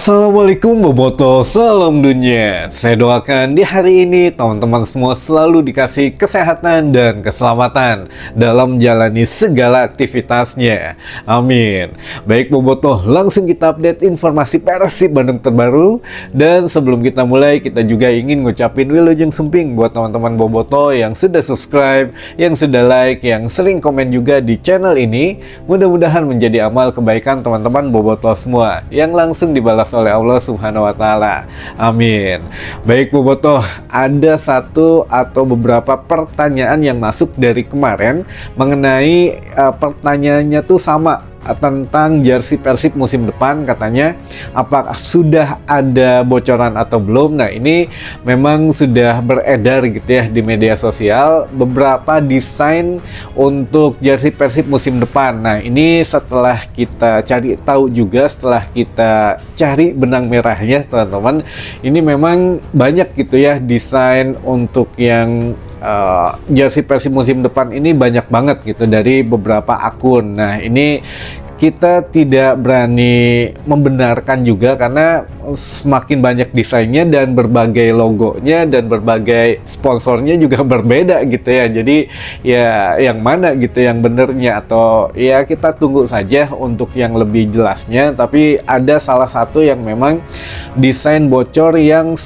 Assalamualaikum Boboto, salam dunia. Saya doakan di hari ini teman-teman semua selalu dikasih kesehatan dan keselamatan dalam menjalani segala aktivitasnya. Amin. Baik Boboto, langsung kita update informasi Persib Bandung terbaru. Dan sebelum kita mulai, kita juga ingin ngucapin wilujeng semping buat teman-teman Boboto yang sudah subscribe, yang sudah like, yang sering komen juga di channel ini. Mudah-mudahan menjadi amal kebaikan teman-teman Boboto semua yang langsung dibalas oleh Allah Subhanahu wa Ta'ala. Amin. Baik Boboto, ada satu atau beberapa pertanyaan yang masuk dari kemarin mengenai pertanyaannya tuh sama tentang jersey Persib musim depan. Katanya apakah sudah ada bocoran atau belum. Nah, ini memang sudah beredar gitu ya di media sosial beberapa desain untuk jersey Persib musim depan. Nah, ini setelah kita cari tahu juga, setelah kita cari benang merahnya teman-teman, ini memang banyak gitu ya desain untuk yang jersey Persib musim depan ini banyak banget gitu dari beberapa akun. Nah, ini kita tidak berani membenarkan juga karena semakin banyak desainnya dan berbagai logonya dan berbagai sponsornya juga berbeda gitu ya. Jadi ya yang mana gitu yang benernya, atau ya kita tunggu saja untuk yang lebih jelasnya. Tapi ada salah satu yang memang desain bocor yang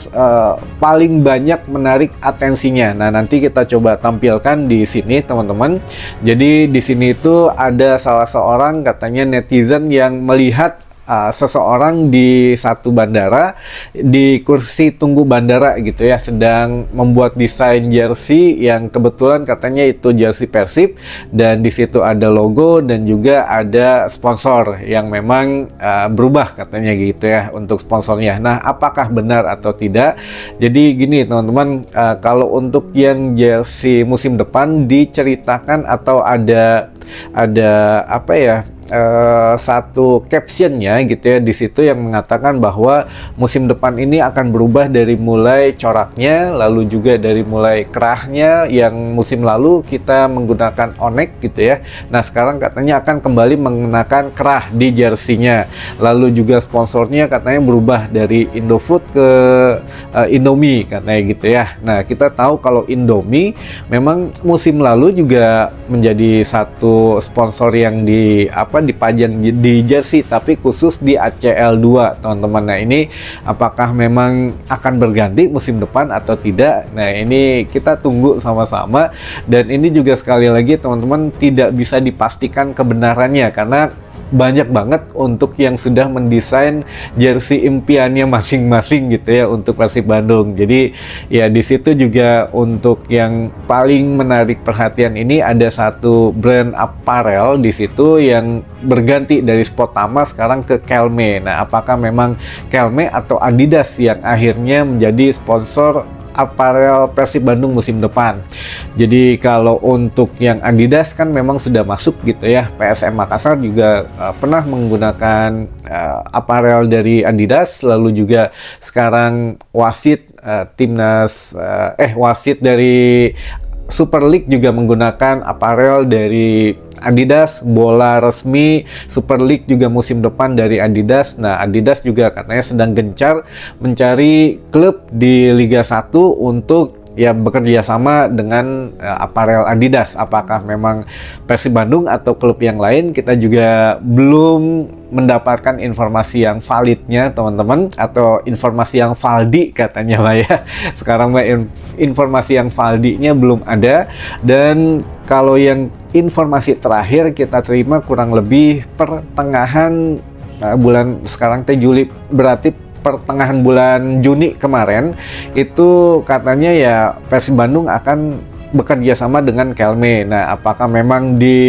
paling banyak menarik atensinya. Nah, nanti kita coba tampilkan di sini teman-teman. Jadi di sini itu ada salah seorang katanya netizen yang melihat seseorang di satu bandara, di kursi tunggu bandara gitu ya, sedang membuat desain jersey yang kebetulan katanya itu jersey Persib, dan di situ ada logo dan juga ada sponsor yang memang berubah katanya gitu ya untuk sponsornya. Nah, apakah benar atau tidak? Jadi gini teman-teman, kalau untuk yang jersey musim depan diceritakan atau ada apa ya, satu captionnya gitu ya di situ yang mengatakan bahwa musim depan ini akan berubah dari mulai coraknya, lalu juga dari mulai kerahnya. Yang musim lalu kita menggunakan onek gitu ya, nah sekarang katanya akan kembali menggunakan kerah di jersinya. Lalu juga sponsornya katanya berubah dari Indofood ke Indomie katanya gitu ya. Nah, kita tahu kalau Indomie memang musim lalu juga menjadi satu sponsor yang dipajang di jersey, tapi khusus di ACL 2 teman-teman. Nah, ini apakah memang akan berganti musim depan atau tidak? Nah, ini kita tunggu sama-sama, dan ini juga sekali lagi teman-teman tidak bisa dipastikan kebenarannya karena banyak banget untuk yang sudah mendesain jersey impiannya masing-masing gitu ya untuk Persib Bandung. Jadi ya di situ juga untuk yang paling menarik perhatian ini ada satu brand apparel di situ yang berganti dari Spotama sekarang ke Kelme. Nah, apakah memang Kelme atau Adidas yang akhirnya menjadi sponsor apparel Persib Bandung musim depan? Jadi kalau untuk yang Adidas kan memang sudah masuk gitu ya. PSM Makassar juga pernah menggunakan apparel dari Adidas, lalu juga sekarang wasit wasit dari Super League juga menggunakan apparel dari Adidas. Bola resmi Super League juga musim depan dari Adidas. Nah, Adidas juga katanya sedang gencar mencari klub di Liga 1 untuk ya bekerja sama dengan apparel Adidas. Apakah memang Persib Bandung atau klub yang lain, kita juga belum mendapatkan informasi yang validnya teman-teman, atau informasi yang valdi katanya Mbak ya. Sekarang Mbak, informasi yang valdinya belum ada. Dan kalau yang informasi terakhir kita terima kurang lebih pertengahan bulan sekarang Juli, berarti pertengahan bulan Juni kemarin itu katanya ya Persib Bandung akan bekerja sama dengan Kelme. Nah, apakah memang di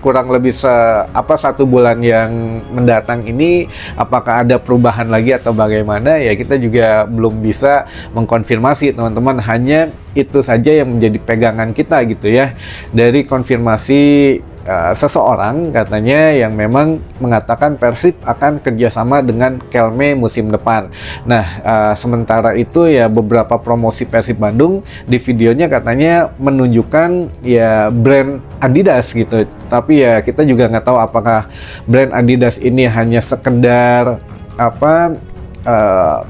kurang lebih satu bulan yang mendatang ini apakah ada perubahan lagi atau bagaimana, ya kita juga belum bisa mengkonfirmasi teman-teman. Hanya itu saja yang menjadi pegangan kita gitu ya dari konfirmasi seseorang katanya yang memang mengatakan Persib akan kerjasama dengan Kelme musim depan. Nah, sementara itu ya beberapa promosi Persib Bandung di videonya katanya menunjukkan ya brand Adidas gitu. Tapi ya kita juga nggak tahu apakah brand Adidas ini hanya sekedar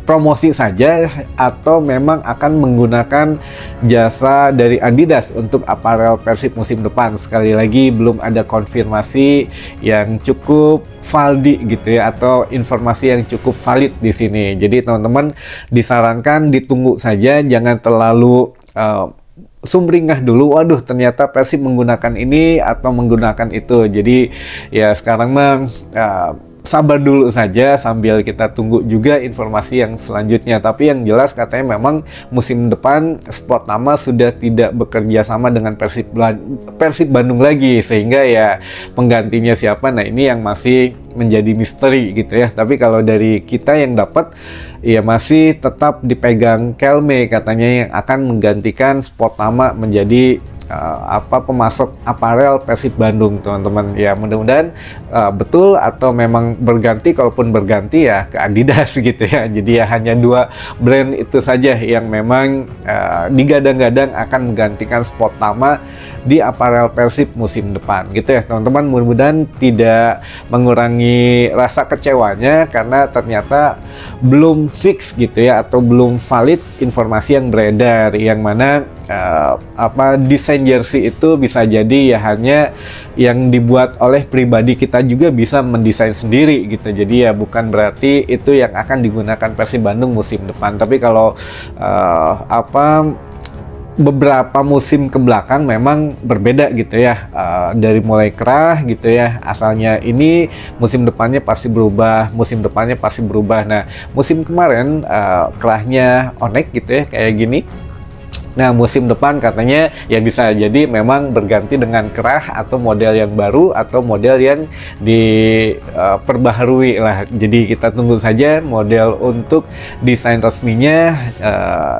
promosi saja atau memang akan menggunakan jasa dari Adidas untuk apparel Persib musim depan. Sekali lagi belum ada konfirmasi yang cukup valid gitu ya, atau informasi yang cukup valid di sini. Jadi teman-teman disarankan ditunggu saja, jangan terlalu sumringah dulu, waduh ternyata Persib menggunakan ini atau menggunakan itu. Jadi ya sekarang mah sabar dulu saja sambil kita tunggu juga informasi yang selanjutnya. Tapi yang jelas katanya memang musim depan Sport Nama sudah tidak bekerja sama dengan Persib Bandung lagi, sehingga ya penggantinya siapa, nah ini yang masih menjadi misteri gitu ya. Tapi kalau dari kita yang dapat ya masih tetap dipegang Kelme katanya, yang akan menggantikan Sport Nama menjadi pemasok aparel Persib Bandung, teman-teman. Ya mudah-mudahan betul, atau memang berganti, kalaupun berganti ya ke Adidas gitu ya. Jadi ya hanya dua brand itu saja yang memang digadang-gadang akan menggantikan Sport Nama di aparel Persib musim depan gitu ya teman-teman. Mudah-mudahan tidak mengurangi rasa kecewanya karena ternyata belum fix gitu ya, atau belum valid informasi yang beredar, yang mana desain jersey itu bisa jadi ya hanya yang dibuat oleh pribadi kita juga bisa mendesain sendiri gitu. Jadi ya bukan berarti itu yang akan digunakan Persib Bandung musim depan. Tapi kalau beberapa musim ke belakang memang berbeda gitu ya, dari mulai kerah gitu ya, asalnya ini musim depannya pasti berubah, musim depannya pasti berubah. Nah musim kemarin kerahnya onek gitu ya kayak gini. Nah musim depan katanya ya bisa jadi memang berganti dengan kerah atau model yang baru atau model yang diperbaharui lah. Jadi kita tunggu saja model untuk desain resminya,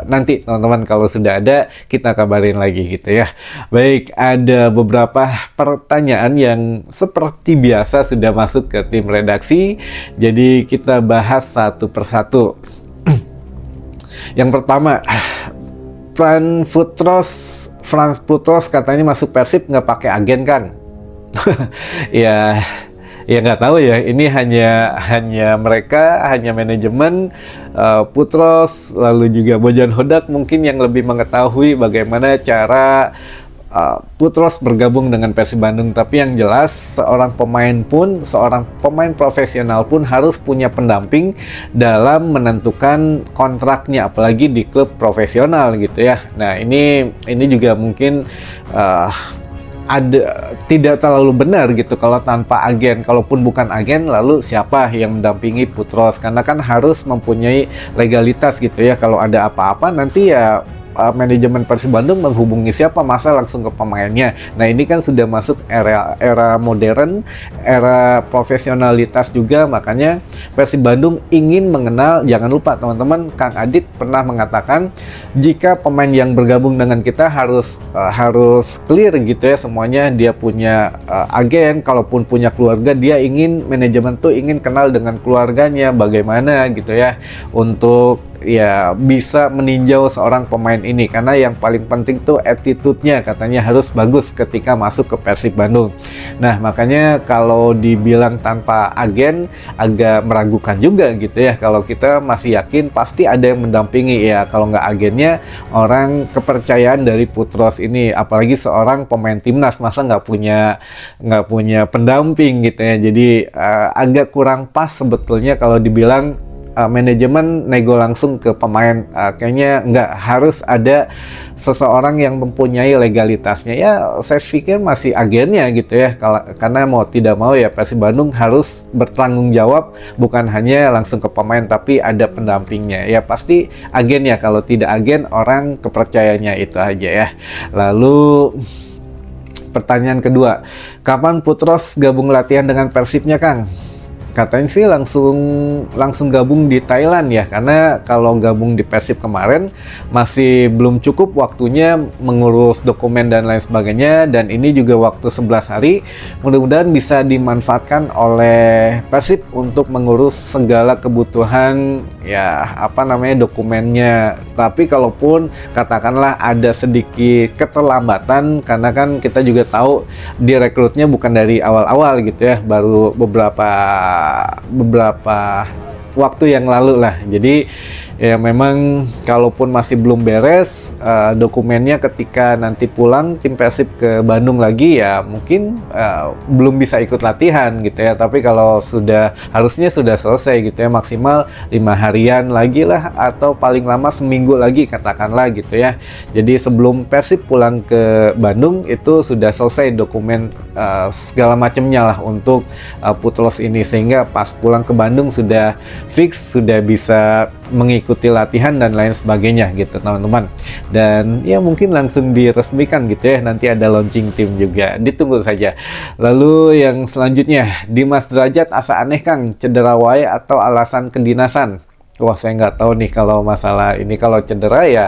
nanti teman-teman kalau sudah ada kita kabarin lagi gitu ya. Baik, ada beberapa pertanyaan yang seperti biasa sudah masuk ke tim redaksi, jadi kita bahas satu persatu. Yang pertama, Franz Putros katanya masuk Persib nggak pakai agen kan? ya nggak tahu ya, ini hanya mereka, hanya manajemen Putros, lalu juga Bojan Hodak mungkin yang lebih mengetahui bagaimana cara Putros bergabung dengan Persib Bandung. Tapi yang jelas seorang pemain profesional pun harus punya pendamping dalam menentukan kontraknya, apalagi di klub profesional gitu ya. Nah ini juga mungkin tidak terlalu benar gitu kalau tanpa agen. Kalaupun bukan agen, lalu siapa yang mendampingi Putros? Karena kan harus mempunyai legalitas gitu ya. Kalau ada apa-apa nanti ya manajemen Persib Bandung menghubungi siapa, masa langsung ke pemainnya. Nah ini kan sudah masuk era modern, era profesionalitas juga, makanya Persib Bandung ingin mengenal. Jangan lupa teman-teman, Kang Adit pernah mengatakan jika pemain yang bergabung dengan kita harus clear gitu ya semuanya, dia punya agen, kalaupun punya keluarga dia ingin, manajemen tuh ingin kenal dengan keluarganya bagaimana gitu ya, untuk ya bisa meninjau seorang pemain ini. Karena yang paling penting tuh attitude-nya katanya harus bagus ketika masuk ke Persib Bandung. Nah makanya kalau dibilang tanpa agen agak meragukan juga gitu ya. Kalau kita masih yakin pasti ada yang mendampingi ya, kalau nggak agennya orang kepercayaan dari Putros ini, apalagi seorang pemain timnas, masa nggak punya pendamping gitu ya. Jadi agak kurang pas sebetulnya kalau dibilang manajemen nego langsung ke pemain. Kayaknya nggak, harus ada seseorang yang mempunyai legalitasnya. Ya saya pikir masih agennya gitu ya, karena mau tidak mau ya Persib Bandung harus bertanggung jawab, bukan hanya langsung ke pemain tapi ada pendampingnya. Ya pasti agen ya, kalau tidak agen orang kepercayanya itu aja ya. Lalu pertanyaan kedua, kapan Putros gabung latihan dengan Persibnya Kang? Katanya sih langsung gabung di Thailand ya, karena kalau gabung di Persib kemarin masih belum cukup waktunya mengurus dokumen dan lain sebagainya, dan ini juga waktu 11 hari. Mudah-mudahan bisa dimanfaatkan oleh Persib untuk mengurus segala kebutuhan ya dokumennya. Tapi kalaupun katakanlah ada sedikit keterlambatan, karena kan kita juga tahu direkrutnya bukan dari awal-awal gitu ya, baru beberapa waktu yang lalu lah. Jadi ya memang kalaupun masih belum beres dokumennya ketika nanti pulang tim Persib ke Bandung lagi ya mungkin belum bisa ikut latihan gitu ya. Tapi kalau harusnya sudah selesai gitu ya, maksimal 5 harian lagi lah atau paling lama seminggu lagi katakanlah gitu ya. Jadi sebelum Persib pulang ke Bandung itu sudah selesai dokumen segala macamnya lah untuk Putlos ini, sehingga pas pulang ke Bandung sudah fix, sudah bisa mengikuti latihan dan lain sebagainya gitu teman-teman. Dan ya mungkin langsung diresmikan gitu ya, nanti ada launching tim juga, ditunggu saja. Lalu yang selanjutnya, Dimas Derajat asa aneh Kang, cedera wae atau alasan kedinasan? Wah, saya nggak tahu nih kalau masalah ini. Kalau cedera ya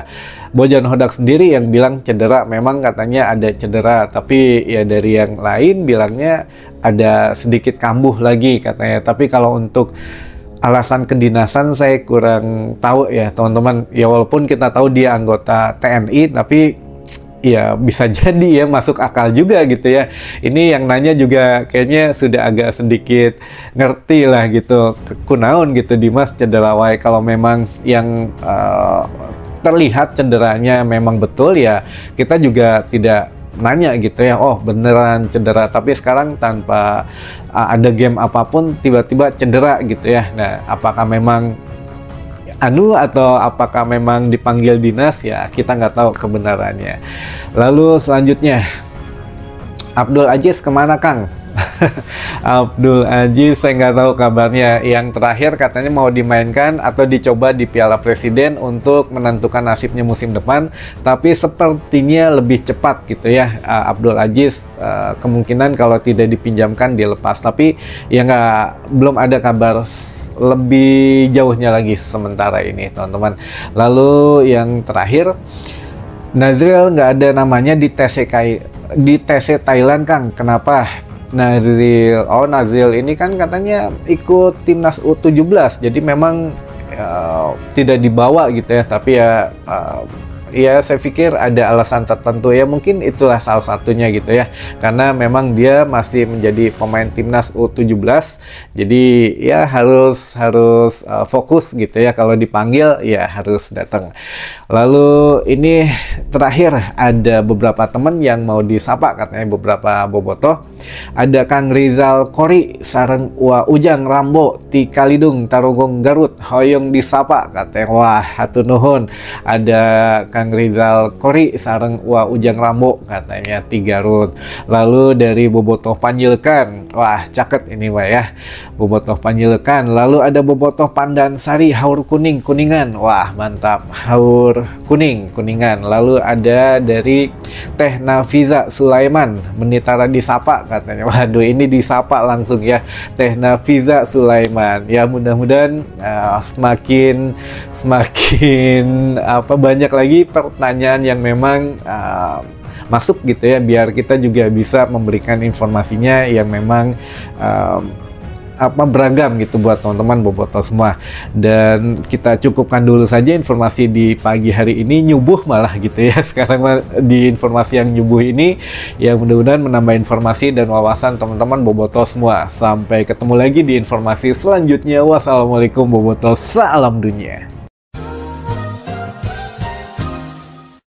Bojan Hodak sendiri yang bilang cedera, memang katanya ada cedera, tapi ya dari yang lain bilangnya ada sedikit kambuh lagi katanya. Tapi kalau untuk alasan kedinasan saya kurang tahu ya teman-teman. Ya walaupun kita tahu dia anggota TNI, tapi ya bisa jadi ya masuk akal juga gitu ya. Ini yang nanya juga kayaknya sudah agak sedikit ngerti lah gitu, kunaon gitu Dimas cedera wae. Kalau memang yang terlihat cederanya memang betul ya, kita juga tidak nanya gitu ya, oh beneran cedera, tapi sekarang tanpa ada game apapun tiba-tiba cedera gitu ya. Nah, apakah memang atau apakah memang dipanggil dinas, ya kita nggak tahu kebenarannya. Lalu selanjutnya, Abdul Aziz kemana Kang? Abdul Aziz saya nggak tahu kabarnya. Yang terakhir katanya mau dimainkan atau dicoba di Piala Presiden untuk menentukan nasibnya musim depan, tapi sepertinya lebih cepat gitu ya. Abdul Aziz kemungkinan kalau tidak dipinjamkan dilepas, tapi ya belum ada kabar lebih jauhnya lagi sementara ini teman-teman. Lalu yang terakhir, Nazril nggak ada namanya di TC Thailand Kang, kenapa? Nazril ini kan katanya ikut timnas U17, jadi memang tidak dibawa gitu ya, tapi ya saya pikir ada alasan tertentu ya, mungkin itulah salah satunya gitu ya, karena memang dia masih menjadi pemain timnas U17, jadi ya harus fokus gitu ya, kalau dipanggil ya harus datang. Lalu ini terakhir, ada beberapa teman yang mau disapa katanya, beberapa bobotoh. Ada Kang Rizal Kori sareng Ujang Rambo ti Kalidung Tarogong Garut hoyong disapa katanya. Wah, hatur nuhun. Ada Kang Rizal Kori sareng Ujang Rambo katanya ti Garut. Lalu dari bobotoh Panjilkan, wah caket ini wah ya, bobotoh Panjilkan. Lalu ada bobotoh Pandan Sari Haur Kuningan, wah mantap, Haur Kuningan. Lalu ada dari Teh Nafiza Sulaiman menitara disapa katanya. Waduh, ini disapa langsung ya, Teh Nafiza Sulaiman. Ya mudah-mudahan semakin banyak lagi pertanyaan yang memang masuk gitu ya, biar kita juga bisa memberikan informasinya yang memang beragam gitu buat teman-teman bobotoh semua. Dan kita cukupkan dulu saja informasi di pagi hari ini, nyubuh malah gitu ya sekarang di informasi yang nyubuh ini, yang mudah-mudahan menambah informasi dan wawasan teman-teman bobotoh semua. Sampai ketemu lagi di informasi selanjutnya. Wassalamualaikum bobotoh, salam dunia.